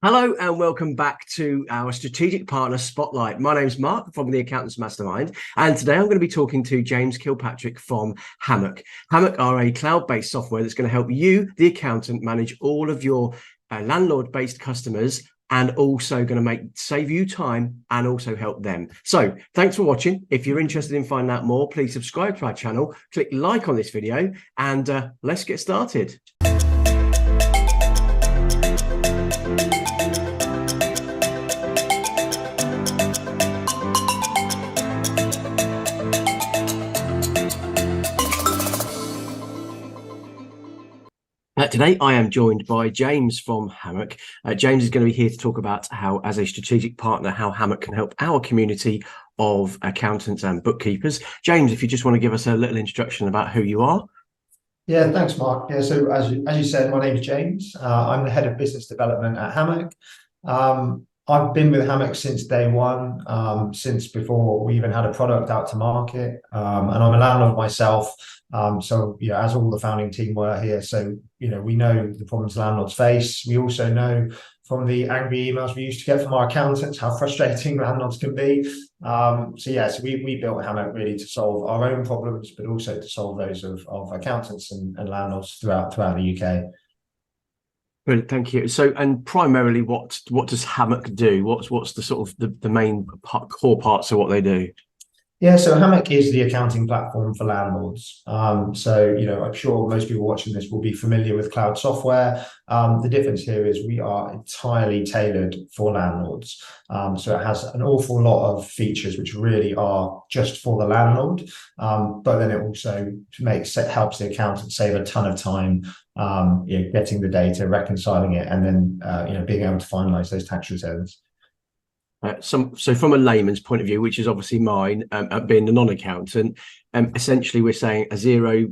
Hello and welcome back to our Strategic Partner Spotlight. My name's Mark from the Accountants Mastermind, and today I'm going to be talking to James Kilpatrick from Hammock. Hammock are a cloud-based software that's going to help you, the accountant, manage all of your landlord-based customers, and also going to save you time and also help them. So thanks for watching. If you're interested in finding out more, please subscribe to our channel, click like on this video, and let's get started. Today, I am joined by James from Hammock. James is going to be here to talk about how, as a strategic partner, how Hammock can help our community of accountants and bookkeepers. James, if you just want to give us a little introduction about who you are. Yeah, thanks, Mark. Yeah, so as you said, my name is James. I'm the head of business development at Hammock. I've been with Hammock since day one, since before we even had a product out to market. And I'm a landlord myself. So, as all the founding team were here, so, we know the problems landlords face. We also know from the angry emails we used to get from our accountants how frustrating landlords can be. So we built Hammock really to solve our own problems, but also to solve those of accountants and landlords throughout the UK. Brilliant, thank you. So, and primarily, what does Hammock do? What's the sort of the main core parts of what they do? Yeah, so Hammock is the accounting platform for landlords. I'm sure most people watching this will be familiar with cloud software. The difference here is we are entirely tailored for landlords. So it has an awful lot of features which really are just for the landlord. But then it also helps the accountant save a ton of time, getting the data, reconciling it, and then being able to finalize those tax returns. So from a layman's point of view, which is obviously mine, being a non-accountant, essentially we're saying a zero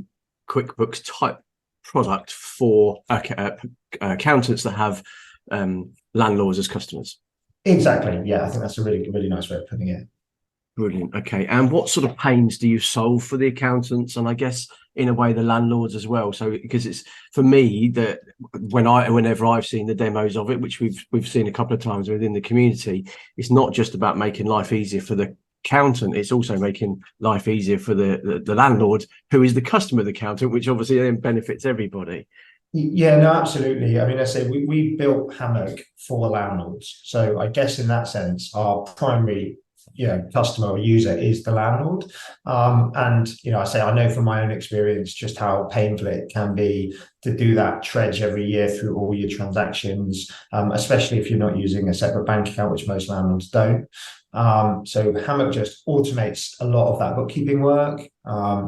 QuickBooks type product for accountants that have landlords as customers. Exactly. Yeah, I think that's a really, really nice way of putting it. Brilliant. Okay. And what sort of pains do you solve for the accountants, and I guess in a way the landlords as well? So because it's, for me, that whenever I've seen the demos of it, which we've seen a couple of times within the community, it's not just about making life easier for the accountant, it's also making life easier for the landlord, who is the customer of the accountant, which obviously then benefits everybody. Yeah, no, absolutely. I mean, I say we built Hammock for landlords. So I guess in that sense, our primary customer or user is the landlord. I know from my own experience just how painful it can be to do that trudge every year through all your transactions, especially if you're not using a separate bank account, which most landlords don't. So Hammock just automates a lot of that bookkeeping work.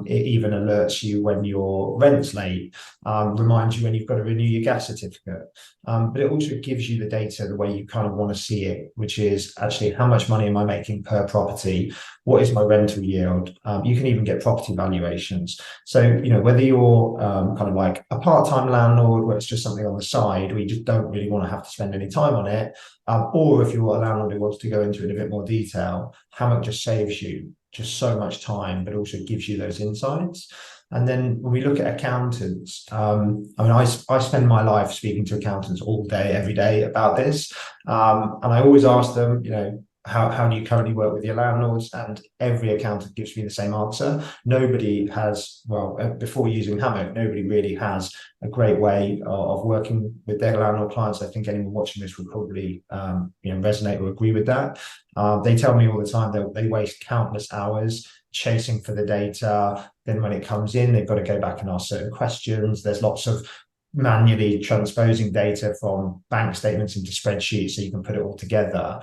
It even alerts you when your rent's late, reminds you when you've got to renew your gas certificate. But it also gives you the data the way you kind of want to see it, which is actually how much money am I making per property? What is my rental yield? You can even get property valuations. So, whether you're kind of like a part-time landlord where it's just something on the side, where you just don't really want to have to spend any time on it, or if you're a landlord who wants to go into it in a bit more detail, Hammock just saves you just so much time, but also gives you those insights. And then when we look at accountants, I spend my life speaking to accountants all day, every day about this. And I always ask them, how do you currently work with your landlords? And every accountant gives me the same answer. Nobody has, before using Hammock, nobody really has a great way of working with their landlord clients. I think anyone watching this would probably resonate or agree with that. They tell me all the time that they waste countless hours chasing for the data. Then when it comes in, they've got to go back and ask certain questions. There's lots of manually transposing data from bank statements into spreadsheets so you can put it all together.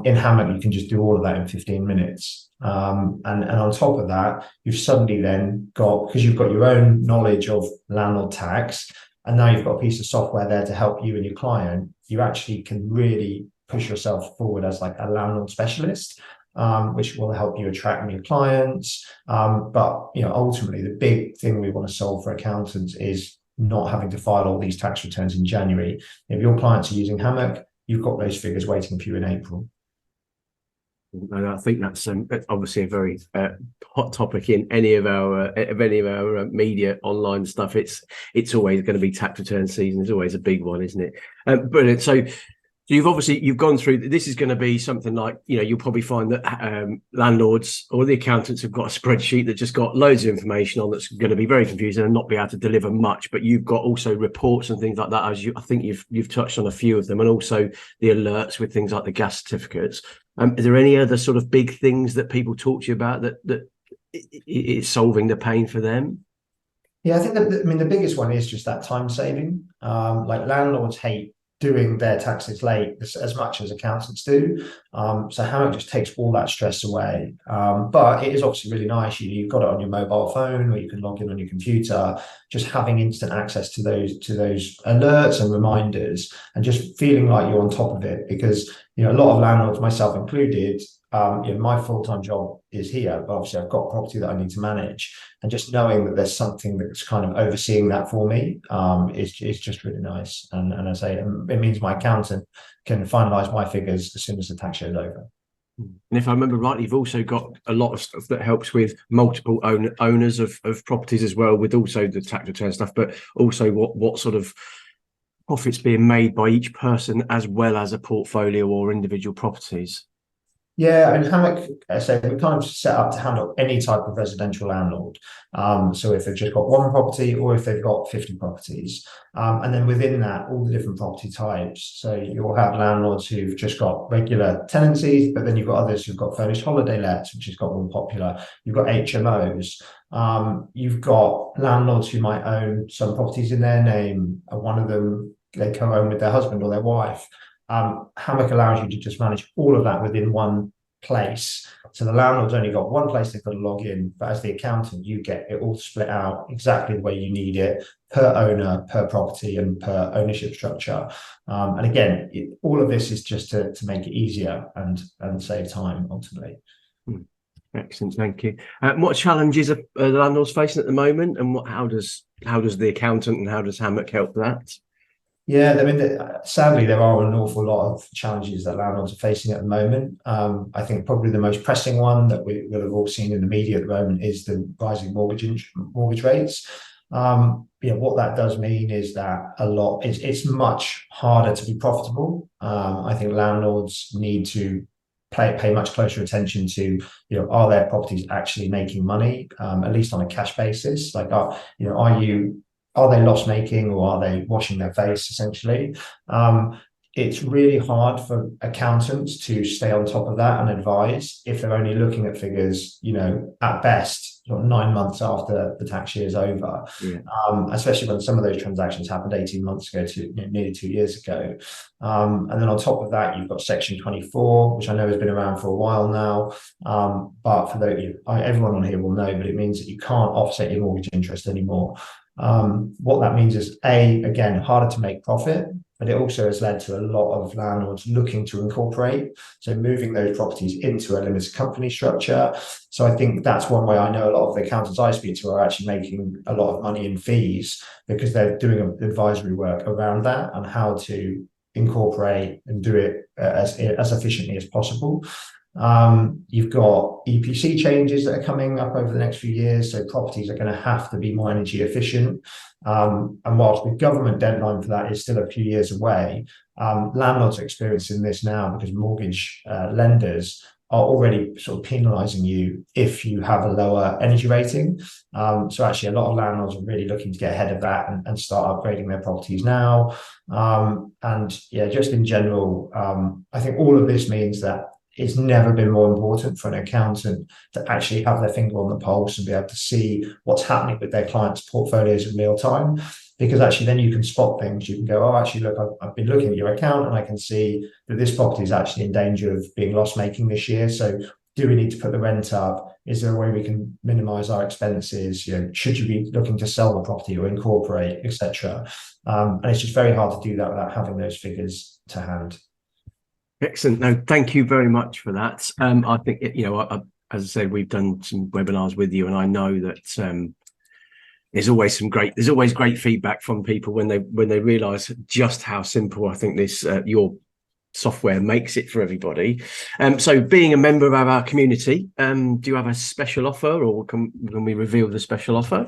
In Hammock, you can just do all of that in 15 minutes. And on top of that, you've suddenly then got, because you've got your own knowledge of landlord tax, and now you've got a piece of software there to help you and your client, you actually can really push yourself forward as like a landlord specialist, which will help you attract new clients. But ultimately, the big thing we want to solve for accountants is not having to file all these tax returns in January. If your clients are using Hammock, you've got those figures waiting for you in April. And I think that's obviously a very hot topic in any of our media online stuff. It's always going to be tax return season. It's always a big one, isn't it? Brilliant. So So you've gone through, this is going to be something like, you'll probably find that landlords or the accountants have got a spreadsheet that just got loads of information on that's going to be very confusing and not be able to deliver much. But you've got also reports and things like that, I think you've touched on a few of them, and also the alerts with things like the gas certificates. Is there any other sort of big things that people talk to you about that is solving the pain for them? Yeah, I think the biggest one is just that time saving. Like landlords hate doing their taxes late as much as accountants do. So Hammock just takes all that stress away. But it is obviously really nice. You've got it on your mobile phone, or you can log in on your computer. Just having instant access to those alerts and reminders, and just feeling like you're on top of it. Because a lot of landlords, myself included, my full-time job is here, but obviously I've got property that I need to manage, and just knowing that there's something that's kind of overseeing that for me is just really nice. And as I say, it means my accountant can finalise my figures as soon as the tax year is over. And if I remember rightly, you've also got a lot of stuff that helps with multiple owners of properties as well, with also the tax return stuff, but also what sort of profits being made by each person, as well as a portfolio or individual properties. Yeah, and Hammock, so we kind of set up to handle any type of residential landlord. So if they've just got one property, or if they've got 50 properties. And then within that, all the different property types. So you'll have landlords who've just got regular tenancies, but then you've got others who've got furnished holiday lets, which has got more popular. You've got HMOs. You've got landlords who might own some properties in their name, and one of them they co-own with their husband or their wife. Hammock allows you to just manage all of that within one place. So the landlord's only got one place they've got to log in, but as the accountant, you get it all split out exactly the way you need it, per owner, per property, and per ownership structure. And again, all of this is just to make it easier and save time ultimately. Excellent, thank you. What challenges are the landlords facing at the moment, and how does the accountant and how does Hammock help that? Yeah, I mean, sadly, there are an awful lot of challenges that landlords are facing at the moment. I think probably the most pressing one that we will have all seen in the media at the moment is the rising mortgage rates. What that does mean is that it's much harder to be profitable. I think landlords need to pay much closer attention to, are their properties actually making money, at least on a cash basis? Like, are they loss making, or are they washing their face essentially? It's really hard for accountants to stay on top of that and advise if they're only looking at figures, at best 9 months after the tax year is over. Yeah. Especially when some of those transactions happened 18 months ago to nearly 2 years ago. And then on top of that, you've got Section 24, which I know has been around for a while now. But for everyone on here will know, but it means that you can't offset your mortgage interest anymore. What that means is, again, harder to make profit, but it also has led to a lot of landlords looking to incorporate, so moving those properties into a limited company structure. So I think that's one way I know a lot of the accountants I speak to are actually making a lot of money in fees, because they're doing advisory work around that and how to incorporate and do it as efficiently as possible. You've got EPC changes that are coming up over the next few years, so properties are going to have to be more energy efficient. And whilst the government deadline for that is still a few years away, landlords are experiencing this now because mortgage lenders are already sort of penalising you if you have a lower energy rating. So actually, a lot of landlords are really looking to get ahead of that and start upgrading their properties now. And yeah, just in general, I think all of this means that it's never been more important for an accountant to actually have their finger on the pulse and be able to see what's happening with their clients' portfolios in real time. Because actually then you can spot things. You can go, oh, actually, look, I've been looking at your account and I can see that this property is actually in danger of being loss making this year. So do we need to put the rent up? Is there a way we can minimize our expenses? Should you be looking to sell the property or incorporate, etc.? And it's just very hard to do that without having those figures to hand. Excellent. No, thank you very much for that. I think, as I said, we've done some webinars with you, and I know that there's always great feedback from people when they realise just how simple I think this your software makes it for everybody. So being a member of our community, do you have a special offer, or can we reveal the special offer?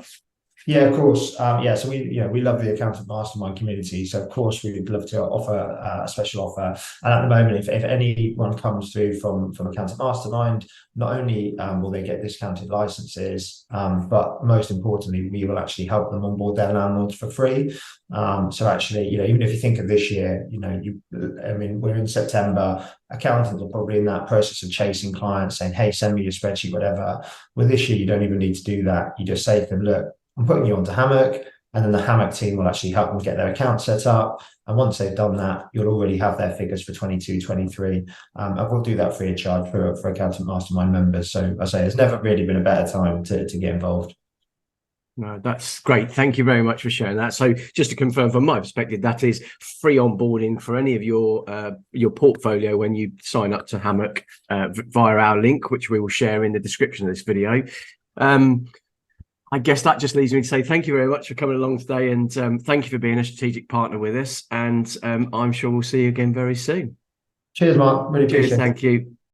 Yeah, of course. So we love the Accountant Mastermind community. So of course we'd love to offer a special offer. And at the moment, if anyone comes through from Accountant Mastermind, not only will they get discounted licenses, but most importantly, we will actually help them onboard their landlords for free. So actually, even if you think of this year, we're in September. Accountants are probably in that process of chasing clients, saying, "Hey, send me your spreadsheet, whatever." Well, this year you don't even need to do that. You just say to them, "Look, I'm putting you onto Hammock," and then the Hammock team will actually help them get their account set up. And once they've done that, you'll already have their figures for 22, 23. And we'll do that free of charge for Accountant Mastermind members. So I say it's never really been a better time to get involved. No, that's great. Thank you very much for sharing that. So just to confirm from my perspective, that is free onboarding for any of your portfolio when you sign up to Hammock via our link, which we will share in the description of this video. I guess that just leaves me to say thank you very much for coming along today, and thank you for being a strategic partner with us. And I'm sure we'll see you again very soon. Cheers, Mark. Really appreciate Cheers. it. Thank you.